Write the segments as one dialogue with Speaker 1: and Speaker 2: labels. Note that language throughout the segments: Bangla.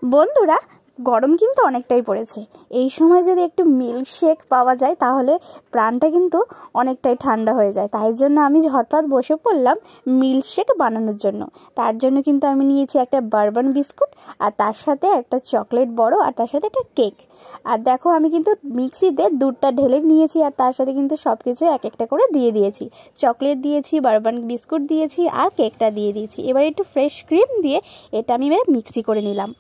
Speaker 1: বন্ধুরা, গরম কিন্তু অনেকটাই পড়েছে। এই সময় যদি একটু মিল্কশেক পাওয়া যায় তাহলে প্রাণটা কিন্তু অনেকটাই ঠান্ডা হয়ে যায়। তাই জন্য আমি ঝটপট বসে পড়লাম মিল্কশেক বানানোর জন্য। তার জন্য কিন্তু আমি নিয়েছি একটা বারবান বিস্কুট, আর তার সাথে একটা চকলেট বড়, আর তার সাথে একটা কেক। আর দেখো আমি কিন্তু মিক্সিতে দুধটা ঢেলে নিয়েছি, আর তার সাথে কিন্তু সব কিছু এক একটা করে দিয়ে দিয়েছি। চকলেট দিয়েছি, বারবান বিস্কুট দিয়েছি, আর কেকটা দিয়ে দিয়েছি। এবার একটু ফ্রেশ ক্রিম দিয়ে এটা আমি এবার মিক্সি করে নিলাম।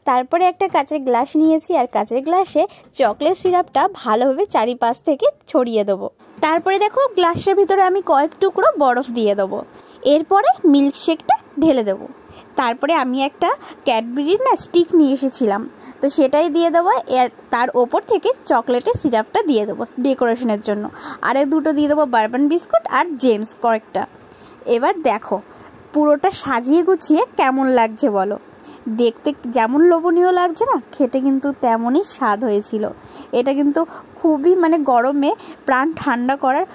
Speaker 1: তারপরে একটা কাঁচের গ্লাস নিয়েছি, আর কাঁচের গ্লাসে চকলেট সিরাপটা ভালোভাবে চারিপাশ থেকে ছড়িয়ে দেবো। তারপরে দেখো গ্লাসটার ভিতরে আমি কয়েক টুকরো বরফ দিয়ে দেবো। এরপরে মিল্কশেকটা ঢেলে দেবো। তারপরে আমি একটা ক্যাডবেরির স্টিক নিয়ে এসেছিলাম, তো সেটাই দিয়ে দেবো। তার ওপর থেকে চকলেটের সিরাপটা দিয়ে দেবো ডেকোরেশনের জন্য। আর দুটো দিয়ে দেবো বারবান বিস্কুট আর জেমস কয়েকটা। এবার দেখো পুরোটা সাজিয়ে গুছিয়ে কেমন লাগছে বলো। দেখতে যেমন লোভনীয় লাগছে না, খেতে কিন্তু তেমনই স্বাদ হয়েছিল। এটা কিন্তু খুবই গরমে প্রাণ ঠান্ডা করার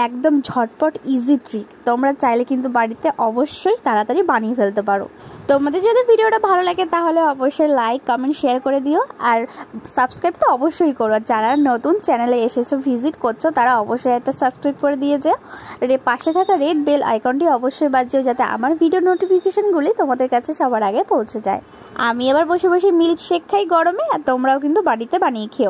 Speaker 1: একদম ঝটপট ইজি ট্রিক। তোমরা চাইলে কিন্তু বাড়িতে অবশ্যই তাড়াতাড়ি বানিয়ে ফেলতে পারো। তোমাদের যদি ভিডিওটা ভালো লাগে তাহলে অবশ্যই লাইক, কমেন্ট, শেয়ার করে দিও। আর সাবস্ক্রাইব তো অবশ্যই করো। যারা নতুন চ্যানেলে এসেছো, ভিজিট করছো, তারা অবশ্যই একটা সাবস্ক্রাইব করে দিয়ে যেও। পাশে থাকা রেড বেল আইকনটি অবশ্যই বাজিও, যাতে আমার ভিডিও নোটিফিকেশনগুলি তোমাদের কাছে সবার আগে পৌঁছে যায়। আমি এবার বসে বসে মিল্কশেক খাই গরমে, আর তোমরাও কিন্তু বাড়িতে বানিয়ে খেও।